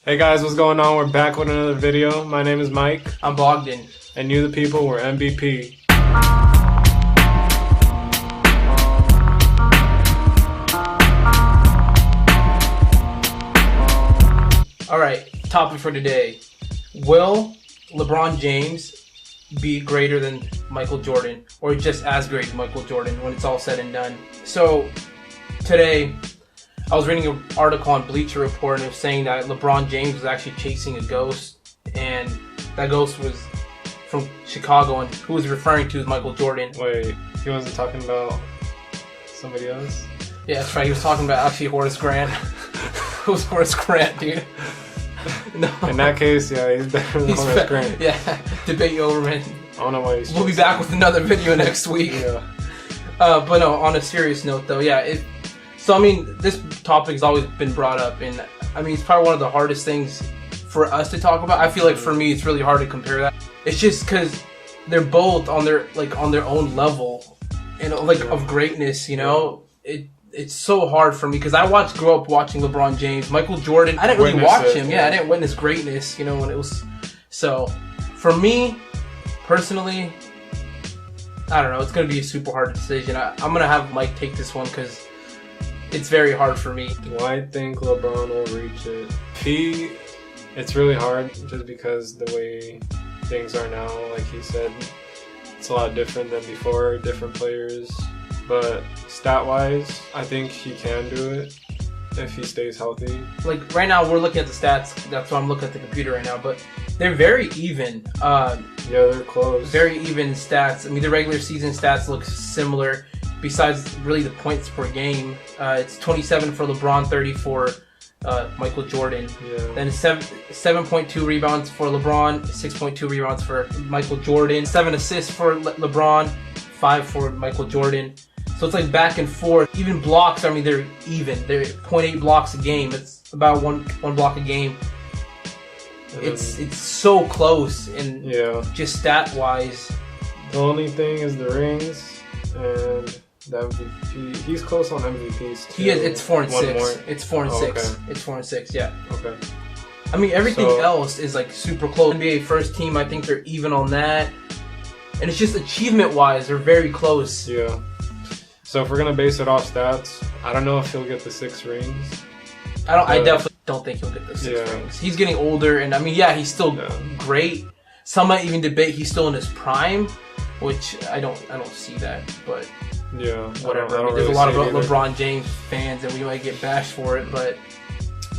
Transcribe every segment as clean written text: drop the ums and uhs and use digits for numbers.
Hey guys, what's going on? We're back with another video. My name is Mike. I'm Bogdan. And you the people, we're MVP. Alright, topic for today. Will LeBron James be greater than Michael Jordan? Or just as great as Michael Jordan when it's all said and done? So, today, I was reading an article on Bleacher Report and it was saying that LeBron James was actually chasing a ghost, and that ghost was from Chicago, and who was referring to as Michael Jordan. Wait, he wasn't talking about somebody else? Yeah, that's right. He was talking about actually Horace Grant. Who's Horace Grant, dude? No. In that case, yeah, he's better than Horace Grant. Yeah, debate over, man. I don't know why he's... We'll be back with another video next week. Yeah. But no, on a serious note though, yeah. So I mean, this topic's always been brought up, and I mean, it's probably one of the hardest things for us to talk about. I feel like for me, it's really hard to compare that. It's just because they're both on their own level, and of greatness. You know, it's so hard for me because I grew up watching LeBron James, Michael Jordan. I didn't really watch him. Yeah, I didn't witness greatness. You know, when it was so. For me, personally, I don't know. It's gonna be a super hard decision. I'm gonna have Mike take this one because it's very hard for me. Do I think LeBron will reach it? It's really hard just because the way things are now, like he said, it's a lot different than before, different players. But stat-wise, I think he can do it if he stays healthy. Like right now, we're looking at the stats. That's why I'm looking at the computer right now. But they're very even. Yeah, they're close. Very even stats. I mean, the regular season stats look similar. Besides really the points per game, it's 27 for LeBron, 30 for Michael Jordan. Yeah. Then 7.2 rebounds for LeBron, 6.2 rebounds for Michael Jordan, 7 assists for LeBron, 5 for Michael Jordan. So it's like back and forth. Even blocks, I mean, they're even. They're 0.8 blocks a game. It's about one block a game. It's so close, and just stat wise. The only thing is the rings and the MVP. He's close on MVPs too. He is. It's 4 and 6. It's 4 and 6. Okay. It's 4 and 6. Yeah. Okay. I mean, everything else is like super close. NBA first team, I think they're even on that, and it's just achievement wise, they're very close. Yeah. So if we're gonna base it off stats, I don't know if he'll get the 6 rings. I definitely don't think he'll get the 6 rings. He's getting older, and I mean, yeah, he's still great. Some might even debate he's still in his prime, which I don't see that, but whatever. I mean, there's a lot of LeBron James fans, and we might get bashed for it, but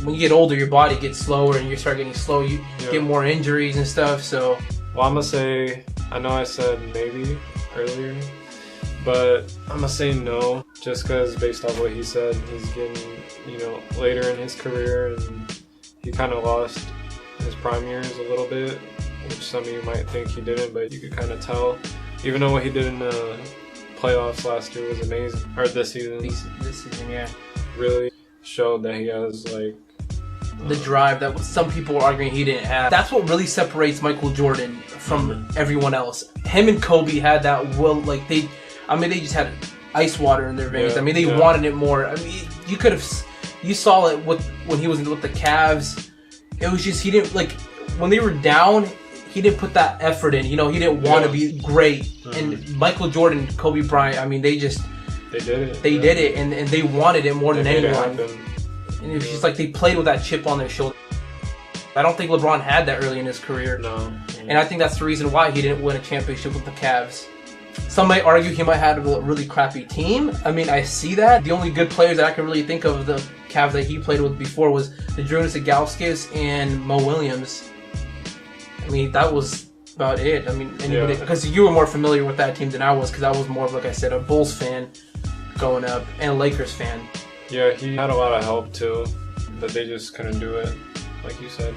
when you get older, your body gets slower, and you start getting slow. You get more injuries and stuff. So, well, I'm gonna say, I know I said maybe earlier, but I'm gonna say no, just because based off what he said, he's getting later in his career, and he kind of lost his prime years a little bit, which some of you might think he didn't, but you could kind of tell. Even though what he did in the playoffs last year was amazing, or this season. This season, yeah. Really showed that he has the drive that some people were arguing he didn't have. That's what really separates Michael Jordan from everyone else. Him and Kobe had that will, they just had ice water in their veins. I mean, they wanted it more. I mean, you saw it when he was with the Cavs. It was just, he didn't, when they were down, he didn't put that effort in. He didn't want to be great. And Michael Jordan, Kobe Bryant, I mean, they did it. They did it, and they wanted it more than anyone. And it was just like they played with that chip on their shoulder. I don't think LeBron had that early in his career. No. And I think that's the reason why he didn't win a championship with the Cavs. Some might argue he might have a really crappy team. I mean, I see that. The only good players that I can really think of the Cavs that he played with before was the Zydrunas Ilgauskas and Mo Williams. I mean, that was about it. I mean, because you were more familiar with that team than I was, because I was more of, like I said, a Bulls fan growing up and a Lakers fan. Yeah, he had a lot of help too, but they just couldn't do it, like you said.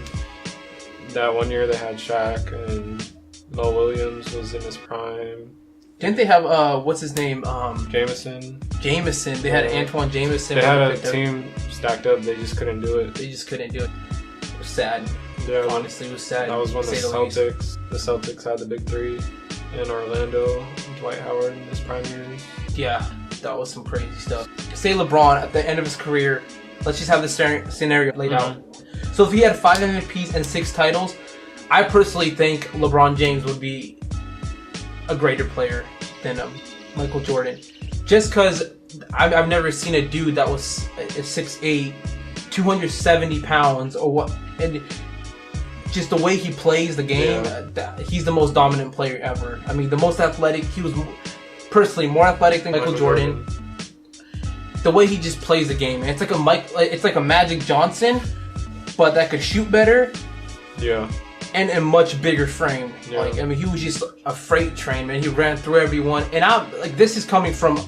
That one year they had Shaq, and Mo Williams was in his prime. Didn't they have, what's his name? Jameson. They had Antoine Jameson. They had a team stacked up, they just couldn't do it. It was sad. Yeah, honestly, it was sad. That was when the Celtics had the big 3 in Orlando, Dwight Howard in his prime years. Yeah, that was some crazy stuff. Say LeBron, at the end of his career, let's just have this scenario laid out. So if he had 5 MVPs and 6 titles, I personally think LeBron James would be a greater player than Michael Jordan. Just because I've never seen a dude that was 6'8", 270 pounds, or what, and just the way he plays the game, he's the most dominant player ever. I mean, the most athletic. He was personally more athletic than Michael Jordan. The way he just plays the game, man. It's like a Magic Johnson, but that could shoot better. Yeah. And a much bigger frame. Yeah. Like, I mean, he was just a freight train, man. He ran through everyone. And this is coming from,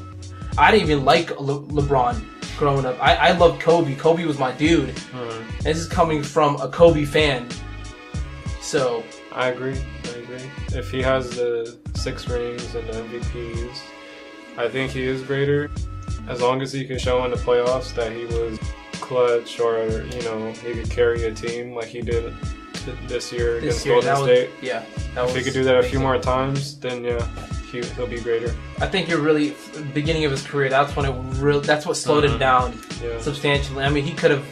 I didn't even like LeBron growing up. I loved Kobe. Kobe was my dude. Mm-hmm. This is coming from a Kobe fan. So I agree. If he has the 6 rings and the MVPs, I think he is greater. As long as he can show in the playoffs that he was clutch, or he could carry a team like he did this year against Golden State. Yeah. If he could do that a few more times, then he'll be greater. I think beginning of his career, that's what slowed him down substantially. I mean, he could have.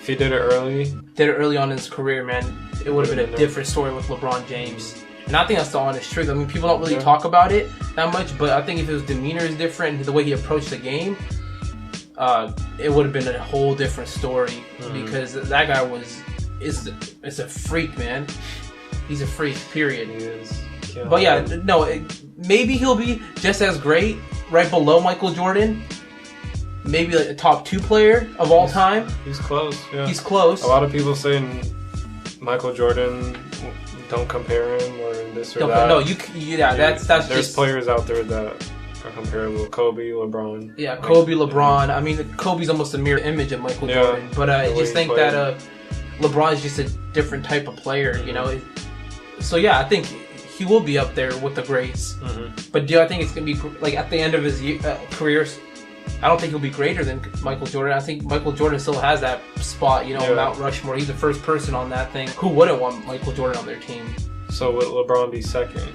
If he did it early on in his career, man, it would have been a different story with LeBron James. And I think that's the honest truth. I mean, people don't really talk about it that much, but I think if his demeanor is different, the way he approached the game, it would have been a whole different story. Because that guy is a freak, man. He's a freak, period. He is. But maybe he'll be just as great, right below Michael Jordan. Maybe like a top 2 player of all time. He's close. Yeah. He's close. A lot of people saying Michael Jordan, don't compare him or this or that. No, that's there's just players out there that are comparable. Kobe, LeBron. Yeah, Kobe, LeBron. I mean, Kobe's almost a mirror image of Michael Jordan. But I just think that LeBron is just a different type of player, So yeah, I think he will be up there with the greats. But do I think it's gonna be like at the end of his career? I don't think he'll be greater than Michael Jordan. I think Michael Jordan still has that spot, Mount Rushmore. He's the first person on that thing. Who wouldn't want Michael Jordan on their team? So would LeBron be second?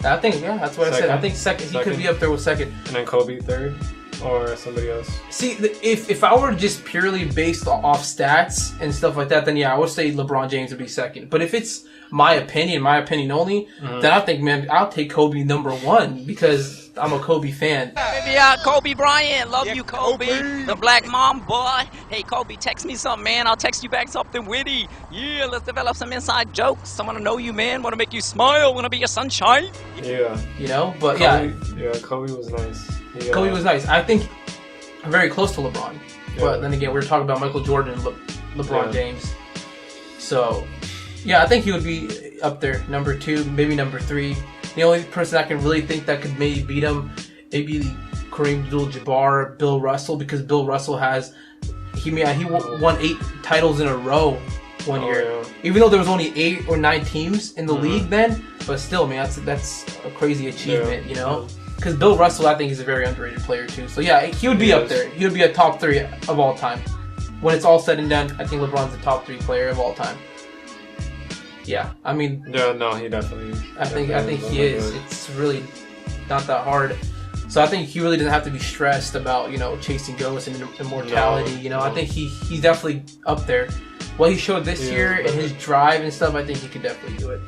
I think, that's what I said. I think second. He could be up there with second. And then Kobe third? Or somebody else? See, if I were just purely based off stats and stuff like that, then I would say LeBron James would be second. But if it's my opinion only, then I think, man, I'll take Kobe number 1 because I'm a Kobe fan. Baby, Kobe Bryant, love you, Kobe, the black mom boy. Hey, Kobe, text me something, man. I'll text you back something witty. Yeah, let's develop some inside jokes. I want to know you, man. Want to make you smile. Want to be your sunshine. Yeah. But Kobe, yeah, Kobe was nice. Kobe was nice. I think I'm very close to LeBron. But then again, we were talking about Michael Jordan and LeBron James. So, I think he would be up there, number 2, maybe number 3. The only person I can really think that could maybe beat him, maybe Kareem Abdul-Jabbar, Bill Russell, because Bill Russell he won 8 titles in a row one year. Yeah. Even though there was only 8 or 9 teams in the league then, but still, man, that's a crazy achievement, Because Bill Russell, I think, is a very underrated player too. So he would be up there. He would be a top 3 of all time. When it's all said and done, I think LeBron's the top 3 player of all time. Yeah, I mean. Yeah, no, he definitely is. I think he is. It's really not that hard. So I think he really doesn't have to be stressed about chasing ghosts and immortality. I think he's definitely up there. What he showed this year and his drive and stuff, I think he could definitely do it.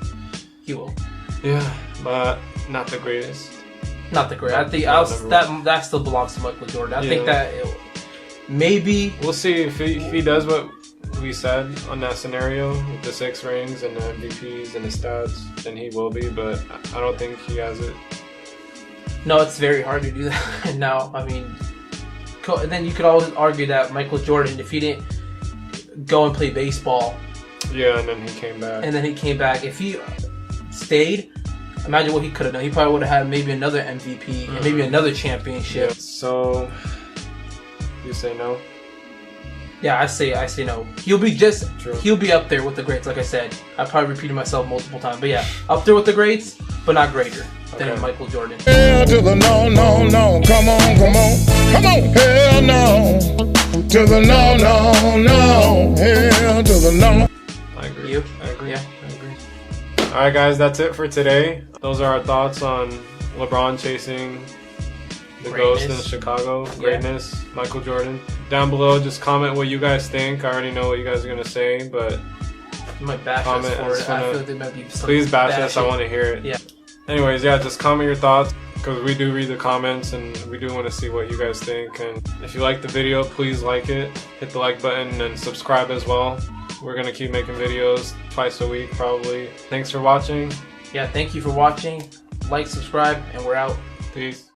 He will. Yeah, but not the greatest. Not the greatest. I think that still belongs to Michael Jordan. I think that maybe we'll see if he does what we said on that scenario with the 6 rings and the MVPs and the stats, then he will be. But I don't think he has it. No, it's very hard to do that now. I mean, then you could always argue that Michael Jordan, if he didn't go and play baseball, and then he came back. If he stayed, imagine what he could have done. He probably would have had maybe another MVP and maybe another championship. Yeah. So you say no? Yeah, I say no. He'll be up there with the greats. Like I said, I probably repeated myself multiple times, but up there with the greats, but not greater than Michael Jordan. Hell to the no, no, no. Come on, come on, come on. Hell no to the no, no, no. Hell to the no. I agree. I agree. All right, guys, that's it for today. Those are our thoughts on LeBron chasing the ghost in Greatness. Chicago, greatness, Michael Jordan. Down below, just comment what you guys think. I already know what you guys are gonna say, but You might bash comment. us for it. I feel like there might be some Please bash us. I bashing. want to hear it. Yeah. Anyways, yeah, just comment your thoughts because we do read the comments and we do want to see what you guys think. And if you like the video, please like it. Hit the like button and subscribe as well. We're gonna keep making videos twice a week probably. Thanks for watching. Yeah, thank you for watching. Like, subscribe, and we're out. Peace.